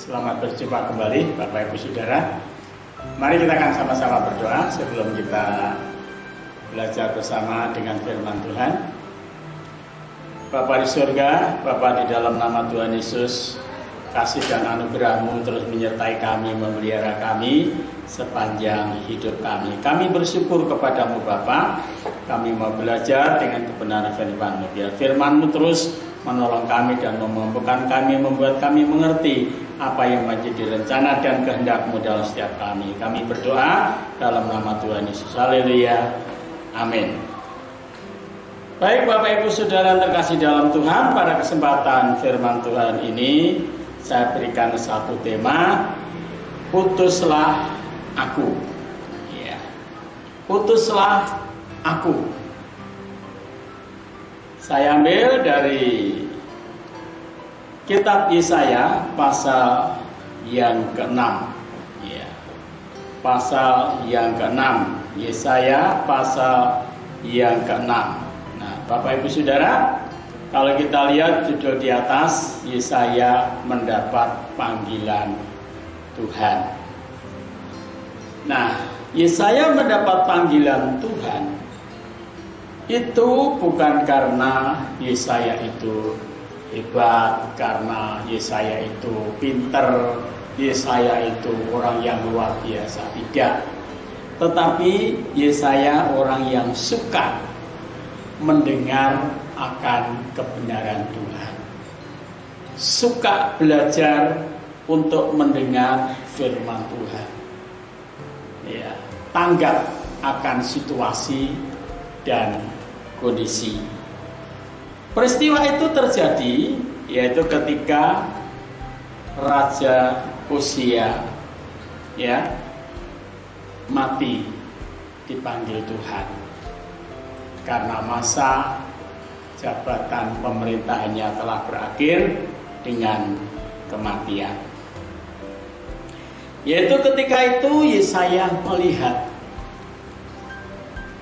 Selamat berjumpa kembali Bapak Ibu Saudara. Mari kita akan sama-sama berdoa sebelum kita belajar bersama dengan firman Tuhan. Bapa di surga, Bapa di dalam nama Tuhan Yesus, kasih dan anugerah-Mu terus menyertai kami, memelihara kami sepanjang hidup kami. Kami bersyukur kepadamu Bapa. Kami mau belajar dengan kebenaran firman-Mu. Biar firman-Mu terus menolong kami dan memampukan kami, membuat kami mengerti apa yang menjadi rencana dan kehendak-Mu dalam setiap kami. Kami berdoa dalam nama Tuhan Yesus. Haleluya. Amin. Baik Bapak Ibu Saudara terkasih dalam Tuhan, pada kesempatan firman Tuhan ini saya berikan satu tema, putuslah aku. Ya. Putuslah aku. Saya ambil dari kitab Yesaya pasal yang ke-6. Ya. Pasal yang ke-6. Yesaya pasal yang ke-6. Nah, Bapak Ibu Saudara, kalau kita lihat judul di atas, Yesaya mendapat panggilan Tuhan. Nah, Yesaya mendapat panggilan Tuhan itu bukan karena Yesaya itu hebat, karena Yesaya itu pinter, Yesaya itu orang yang luar biasa, tidak. Tetapi Yesaya orang yang suka mendengar akan kebenaran Tuhan, suka belajar untuk mendengar firman Tuhan, ya, tanggap akan situasi dan kondisi. Peristiwa itu terjadi yaitu ketika Raja Uzia ya mati dipanggil Tuhan karena masa jabatan pemerintahannya telah berakhir dengan kematian. Yaitu ketika itu Yesaya melihat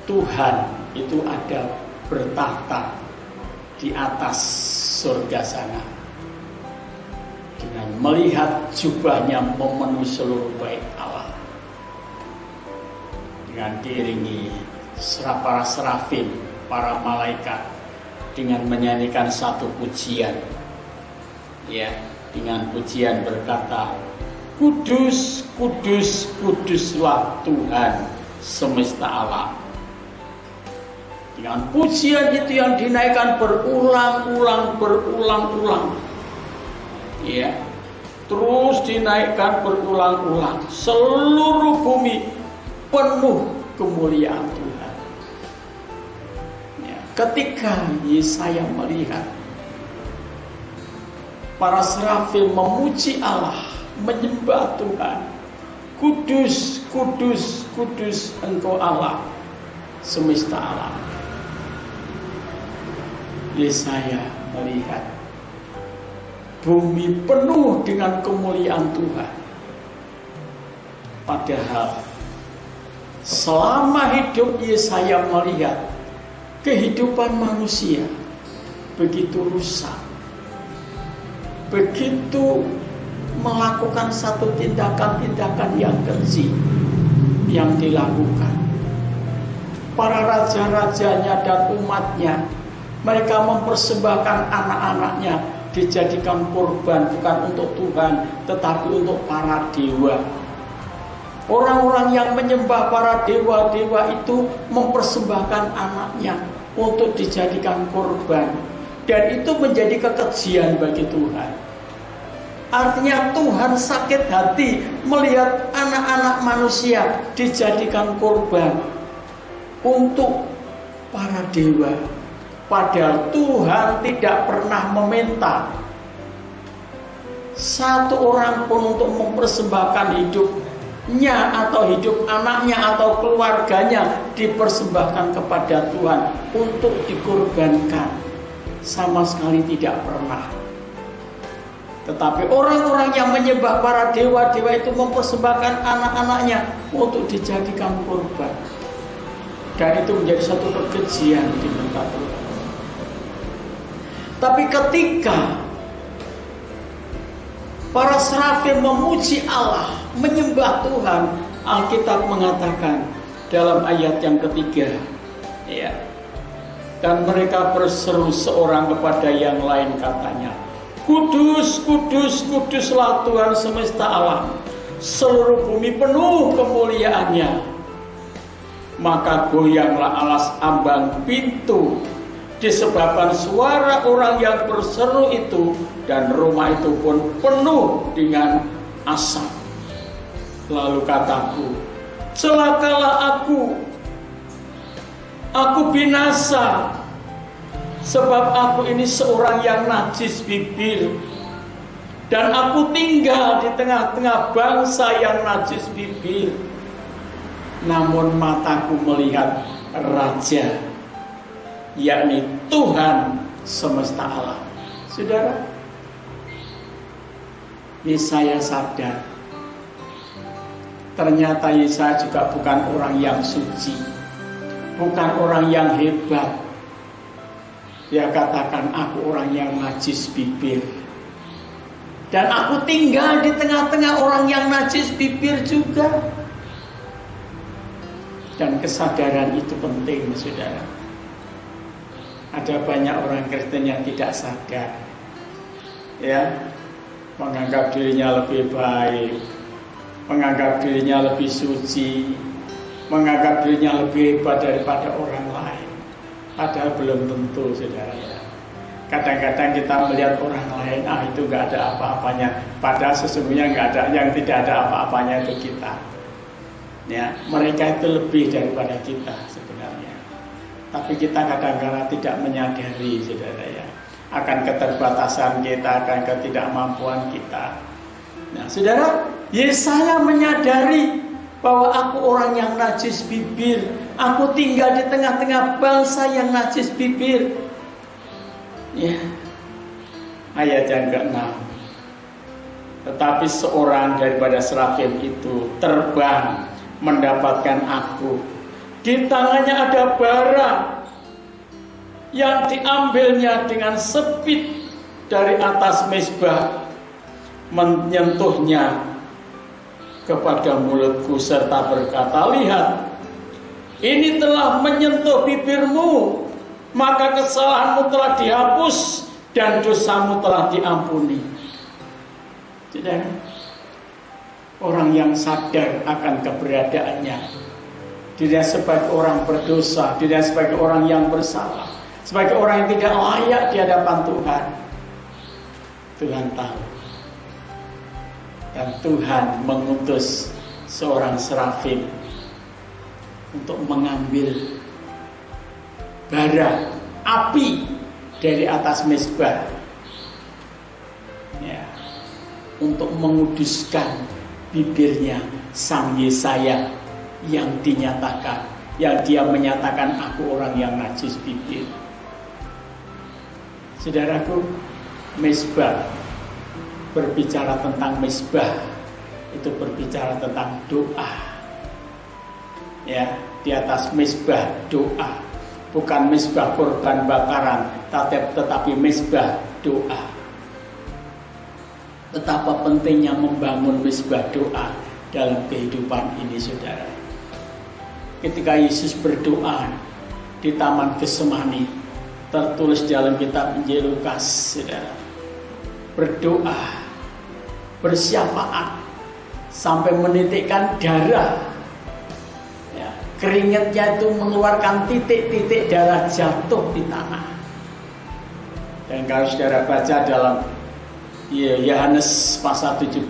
Tuhan itu ada bertahta di atas surga sana, dengan melihat jubahnya memenuhi seluruh bait Allah, dengan diiringi para serafim, para malaikat, dengan menyanyikan satu pujian, ya, dengan pujian berkata, Kudus, kudus, kuduslah Tuhan semesta alam. Dengan pujian itu yang dinaikkan berulang-ulang, ya, terus dinaikkan berulang-ulang. Seluruh bumi penuh kemuliaan Tuhan. Ya, ketika Yesaya melihat para serafim memuji Allah, menyembah Tuhan, kudus, kudus, kudus Engkau Allah semesta alam. Yesaya melihat bumi penuh dengan kemuliaan Tuhan. Padahal selama hidup Yesaya melihat kehidupan manusia begitu rusak, begitu melakukan satu tindakan-tindakan yang keji yang dilakukan. Para raja-rajanya dan umatnya, mereka mempersembahkan anak-anaknya dijadikan korban bukan untuk Tuhan tetapi untuk para dewa. Orang-orang yang menyembah para dewa-dewa itu mempersembahkan anaknya untuk dijadikan korban, dan itu menjadi kekejian bagi Tuhan. Artinya Tuhan sakit hati melihat anak-anak manusia dijadikan korban untuk para dewa. Padahal Tuhan tidak pernah meminta satu orang pun untuk mempersembahkan hidupnya atau hidup anaknya atau keluarganya dipersembahkan kepada Tuhan untuk dikorbankan. Sama sekali tidak pernah. Tetapi orang-orang yang menyembah para dewa-dewa itu mempersembahkan anak-anaknya untuk dijadikan korban. Dan itu menjadi satu kekejian di mata Tuhan. Tapi ketika Para serafim memuji Allah, menyembah Tuhan. Alkitab mengatakan dalam ayat yang ketiga, ya, dan mereka berseru seorang kepada yang lain, katanya, kudus, kudus, kuduslah Tuhan semesta alam, seluruh bumi penuh kemuliaannya. Maka goyanglah alas ambang pintu disebabkan suara orang yang berseru itu, dan rumah itu pun penuh dengan asap. Lalu kataku, celakalah aku binasa, sebab aku ini seorang yang najis bibir, dan aku tinggal di tengah-tengah bangsa yang najis bibir. Namun mataku melihat Raja, yakni Tuhan semesta alam. Saudara, Yesaya sadar, ternyata Yesaya juga bukan orang yang suci, bukan orang yang hebat. Dia katakan, aku orang yang najis bibir, dan aku tinggal di tengah-tengah orang yang najis bibir juga. Dan kesadaran itu penting, saudara. Ada banyak orang Kristen yang tidak sadar, ya, menganggap dirinya lebih baik, menganggap dirinya lebih suci, menganggap dirinya lebih hebat daripada orang lain. Padahal belum tentu, saudara. Kadang-kadang kita melihat orang lain, itu nggak ada apa-apanya. Padahal sesungguhnya nggak ada, yang tidak ada apa-apanya itu kita. Ya, mereka itu lebih daripada kita sebenarnya. Tapi kita kadang-kadang tidak menyadari, saudara, ya, akan keterbatasan kita, akan ketidakmampuan kita. Nah, saudara, Yesaya menyadari bahwa aku orang yang najis bibir, aku tinggal di tengah-tengah bangsa yang najis bibir. Ya, ayat yang ke-6. Tetapi seorang daripada serafim itu terbang mendapatkan aku. Di tangannya ada bara yang diambilnya dengan sepit dari atas mezbah, menyentuhnya kepada mulutku serta berkata, lihat, ini telah menyentuh bibirmu, maka kesalahanmu telah dihapus dan dosamu telah diampuni. Jadi, orang yang sadar akan keberadaannya, dirinya sebagai orang berdosa, dirinya sebagai orang yang bersalah, sebagai orang yang tidak layak di hadapan Tuhan. Tuhan tahu, dan Tuhan mengutus seorang serafim untuk mengambil bara api dari atas mezbah, ya, untuk menguduskan bibirnya sang Yesaya yang dinyatakan, yang dia menyatakan aku orang yang najis bibir. Saudaraku, mezbah, berbicara tentang mezbah itu berbicara tentang doa. Ya, di atas mezbah doa, bukan mezbah korban bakaran, tetapi mezbah doa. Betapa pentingnya membangun mezbah doa dalam kehidupan ini, saudara. Ketika Yesus berdoa di Taman Getsemani, tertulis dalam kitab Injil Lukas, saudara, berdoa, bersyafaat sampai menitikkan darah, ya, keringatnya itu mengeluarkan titik-titik darah jatuh di tanah. Dan kalau saudara baca dalam Yohanes pasal 17,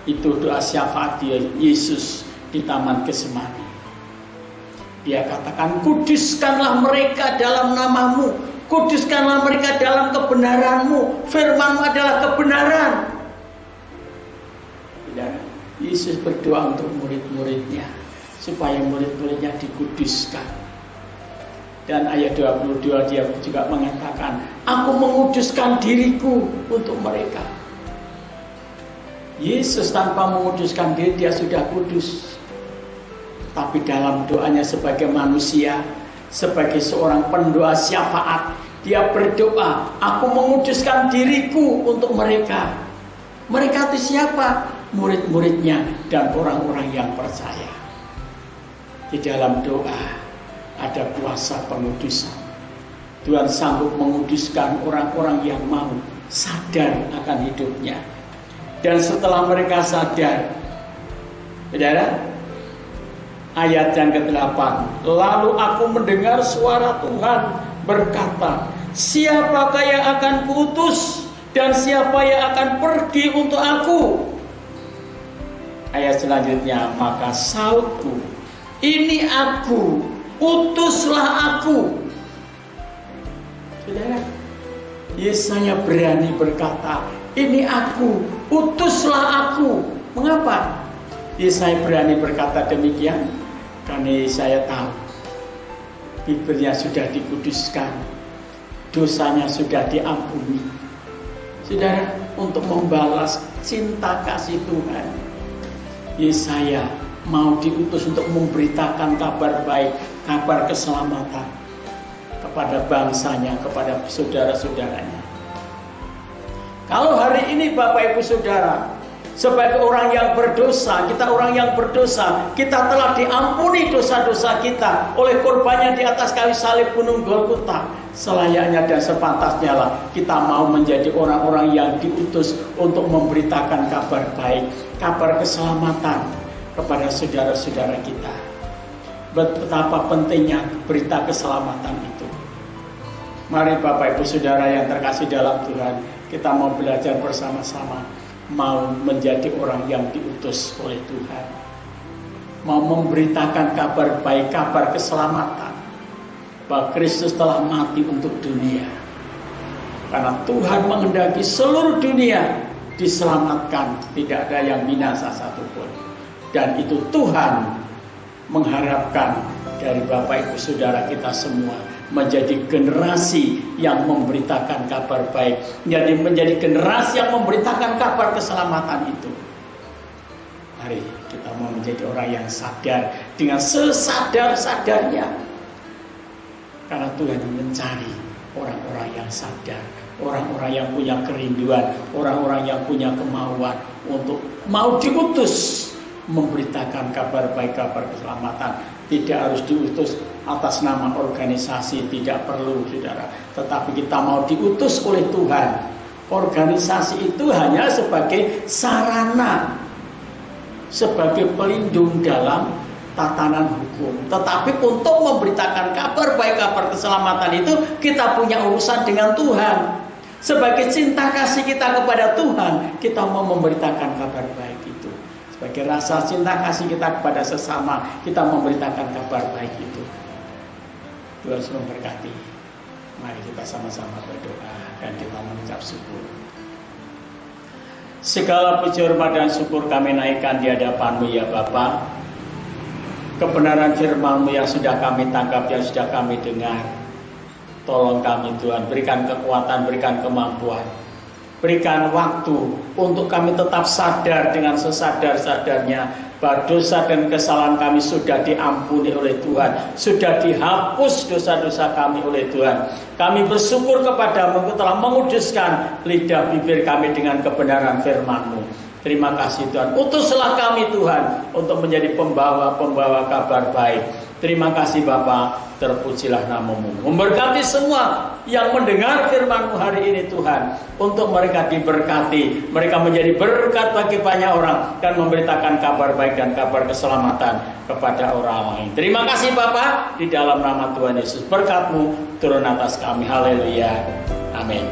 itu doa syafaat Yesus di Taman Getsemani. Dia katakan, kuduskanlah mereka dalam namamu, kuduskanlah mereka dalam kebenaranmu, firmanmu adalah kebenaran. Dan Yesus berdoa untuk murid-muridnya, supaya murid-muridnya dikuduskan. Dan ayat 22 dia juga mengatakan, aku menguduskan diriku untuk mereka. Yesus tanpa menguduskan diri, dia sudah kudus. Tapi dalam doanya sebagai manusia, sebagai seorang pendoa syafaat, dia berdoa, aku menguduskan diriku untuk mereka. Mereka itu siapa? Murid-muridnya dan orang-orang yang percaya. Di dalam doa ada kuasa pengudusan. Tuhan sanggup menguduskan orang-orang yang mau sadar akan hidupnya. Dan setelah mereka sadar, saudara, ayat yang ke-8, lalu aku mendengar suara Tuhan berkata, siapakah yang akan kuutus dan siapa yang akan pergi untuk aku? Ayat selanjutnya, maka sautku, ini aku, utuslah aku. Saudara, Yesaya berani berkata, ini aku, utuslah aku. Mengapa Yesaya berani berkata demikian? Karena Yesaya tahu bibirnya sudah dikuduskan, dosanya sudah diampuni. Saudara, untuk membalas cinta kasih Tuhan, Yesaya mau diutus untuk memberitakan kabar baik, kabar keselamatan kepada bangsanya, kepada saudara-saudaranya. Kalau hari ini Bapak Ibu Saudara, sebagai orang yang berdosa, kita orang yang berdosa, kita telah diampuni dosa-dosa kita oleh korbannya di atas kayu salib Gunung Golgota. Selayaknya dan sepantasnya lah kita mau menjadi orang-orang yang diutus untuk memberitakan kabar baik, kabar keselamatan kepada saudara-saudara kita. Betapa pentingnya berita keselamatan itu. Mari Bapak Ibu Saudara yang terkasih dalam Tuhan, kita mau belajar bersama-sama, mau menjadi orang yang diutus oleh Tuhan, mau memberitakan kabar baik, kabar keselamatan, bahwa Kristus telah mati untuk dunia. Karena Tuhan menghendaki seluruh dunia diselamatkan, tidak ada yang binasa satupun. Dan itu Tuhan mengharapkan dari Bapak Ibu Saudara kita semua menjadi generasi yang memberitakan kabar baik, menjadi generasi yang memberitakan kabar keselamatan itu. Mari kita mau menjadi orang yang sadar dengan sesadar-sadarnya. Karena Tuhan mencari orang-orang yang sadar, orang-orang yang punya kerinduan, orang-orang yang punya kemauan untuk mau diutus memberitakan kabar baik, kabar keselamatan. Tidak harus diutus atas nama organisasi, tidak perlu saudara. Tetapi kita mau diutus oleh Tuhan. Organisasi itu hanya sebagai sarana, sebagai pelindung dalam tatanan hukum. Tetapi untuk memberitakan kabar baik, kabar keselamatan itu kita punya urusan dengan Tuhan. Sebagai cinta kasih kita kepada Tuhan, kita mau memberitakan kabar baik itu. Sebagai rasa cinta kasih kita kepada sesama, kita memberitakan kabar baik itu. Tuhan selalu memberkati. Mari kita sama-sama berdoa dan kita mengucap syukur. Segala puji hormat dan syukur kami naikkan di hadapan-Mu ya Bapa. Kebenaran firman-Mu yang sudah kami tangkap, yang sudah kami dengar, tolong kami Tuhan, berikan kekuatan, berikan kemampuan, berikan waktu untuk kami tetap sadar dengan sesadar-sadarnya bahwa dosa dan kesalahan kami sudah diampuni oleh Tuhan, sudah dihapus dosa-dosa kami oleh Tuhan. Kami bersyukur kepada-Mu, Engkau telah menguduskan lidah bibir kami dengan kebenaran firman-Mu. Terima kasih Tuhan. Utuslah kami Tuhan untuk menjadi pembawa-pembawa kabar baik. Terima kasih Bapa, terpujilah nama-Mu. Memberkati semua yang mendengar firman-Mu hari ini Tuhan. Untuk mereka diberkati, mereka menjadi berkat bagi banyak orang dan memberitakan kabar baik dan kabar keselamatan kepada orang lain. Terima kasih Bapa, di dalam nama Tuhan Yesus berkat-Mu turun atas kami. Haleluya. Amin.